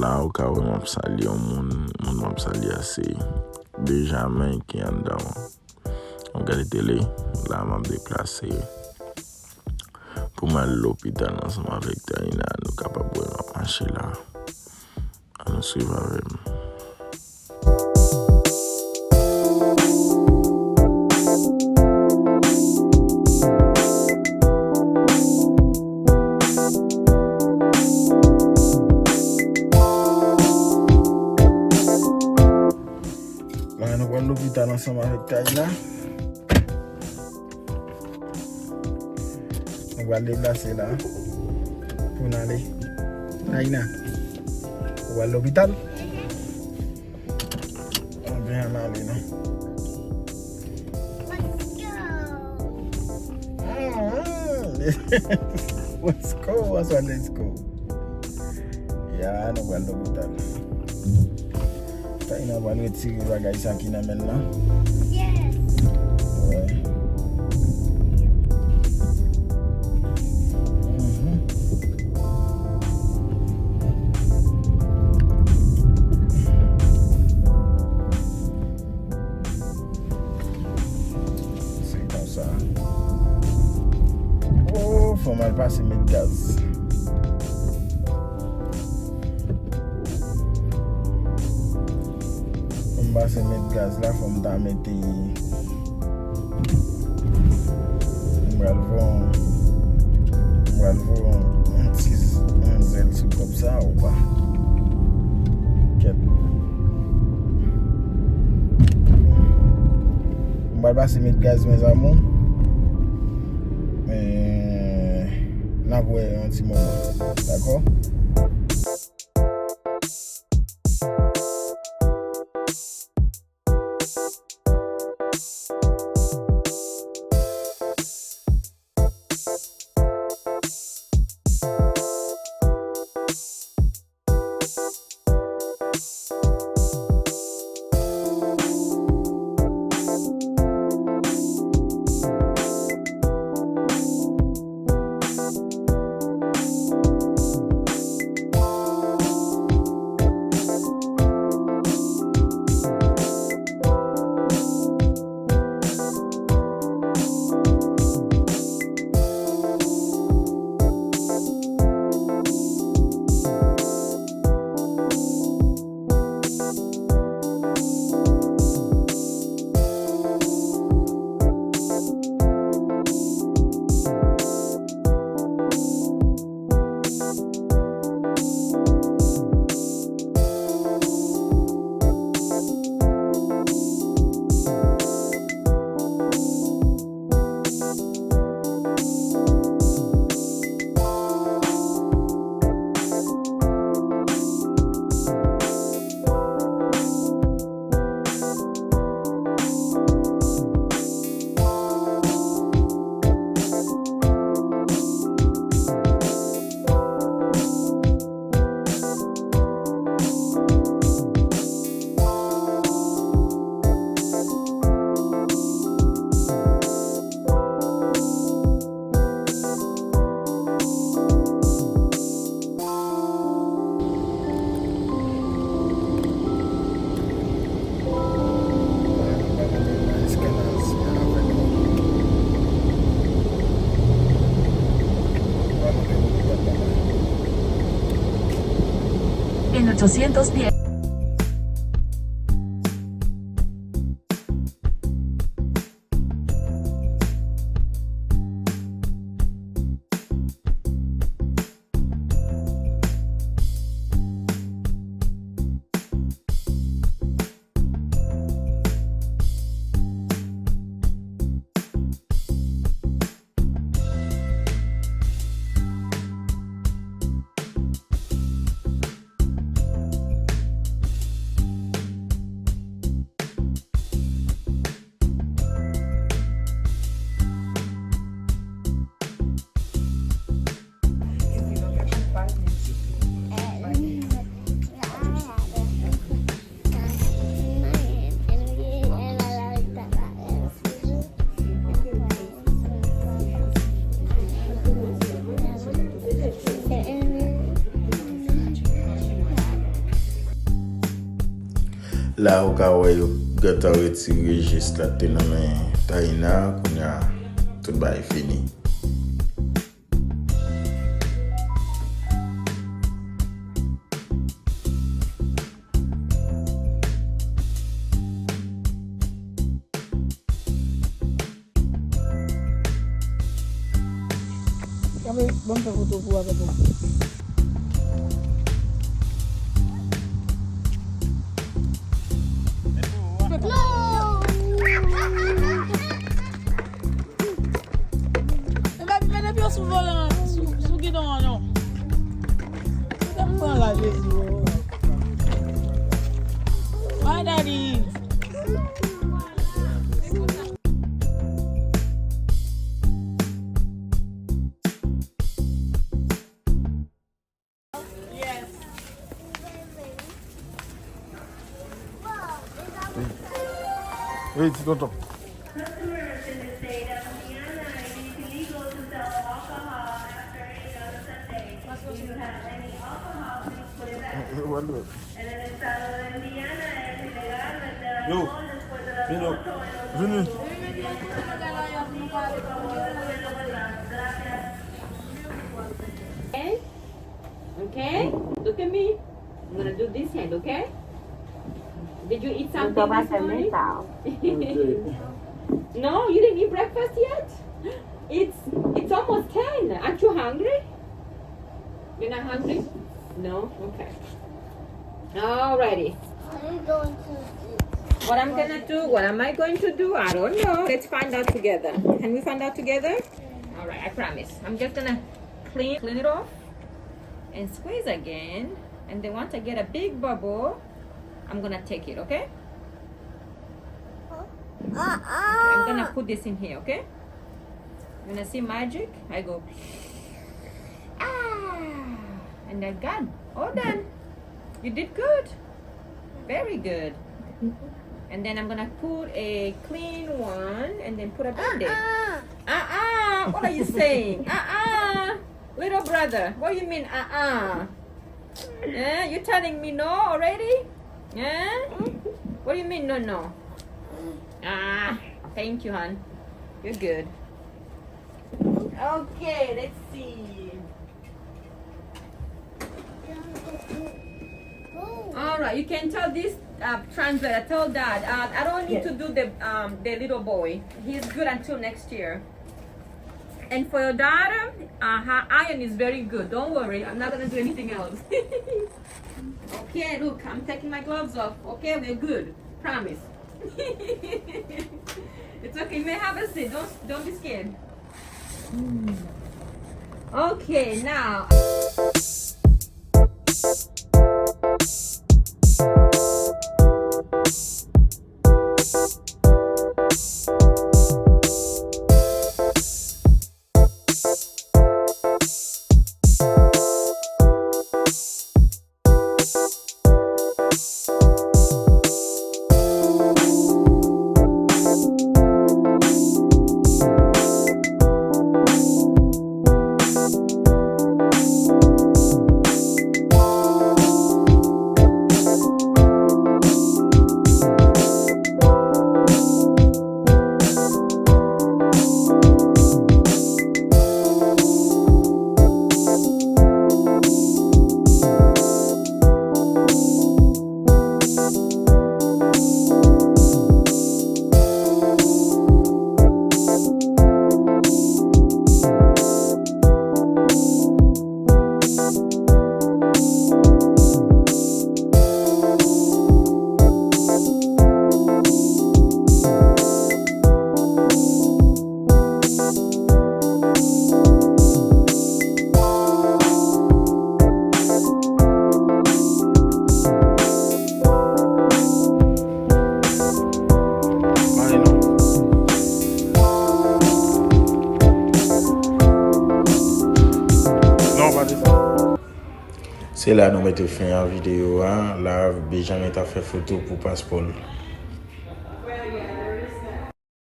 là, au cas où on sali on sali assez. Benjamin qui est en dedans. On regarde la télé, là, on m'a déplacé. Pour moi, l'hôpital, ensemble avec Taina, nous sommes capables de marcher là. On nous suit avec. Là, nous allons l'hôpital ensemble avec Taina. On va le déplacer là pour aller. Taina, on va à l'hôpital. On vient aller, non? Let's go. Let's go. Yeah, nous allons à l'hôpital. Taina va nous retirer les bagages qui nous amènent là. Yes. Ouais. C'est comme ça. Oh, faut mal passer mes gaz. Passer mettre gaz là, faut me mettre un zèle comme ça ou pas. On va passer mettre gaz mes amours. Mais là vous un petit moment. D'accord? En 800 pies. Là, au cas où il y a retiré juste la tenue Taïna, qu'on a tout est fini. Bon, faire photo pour avec vous. Sous volant, sous guidon, non. Prends la vidéo. Bye, daddy. Yes. Oui, c'est tonton. Yo, venez. Okay, look at me. I'm gonna do this hand, okay? Did you eat something this morning? No, you didn't eat breakfast yet? It's almost 10. Aren't you hungry? You're not hungry? No? Okay. Alrighty. What I'm gonna do, what am I going to do? I don't know. Let's find out together. Can we find out together? Alright, I promise. I'm just gonna clean it off and squeeze again. And then once I get a big bubble, I'm gonna take it, okay? Okay, I'm gonna put this in here, okay? You wanna see magic? I go, and I got all done. You did good. Very good. And then I'm gonna put a clean one and then put a band-aid. What are you saying? Little brother, what do you mean Yeah, you telling me no already? Yeah? What do you mean no? Thank you, hon. You're good. Okay, let's see. Alright, you can tell this translator, tell dad, I don't need to do the little boy. He's good until next year. And for your daughter, her iron is very good. Don't worry, I'm not gonna do anything else. Okay, look, I'm taking my gloves off. Okay, we're good. Promise. It's okay, you may have a seat. Don't be scared. Okay, now. C'est là nous mettons fin à la vidéo. Là, Benjamin t'a fait photo pour passeport.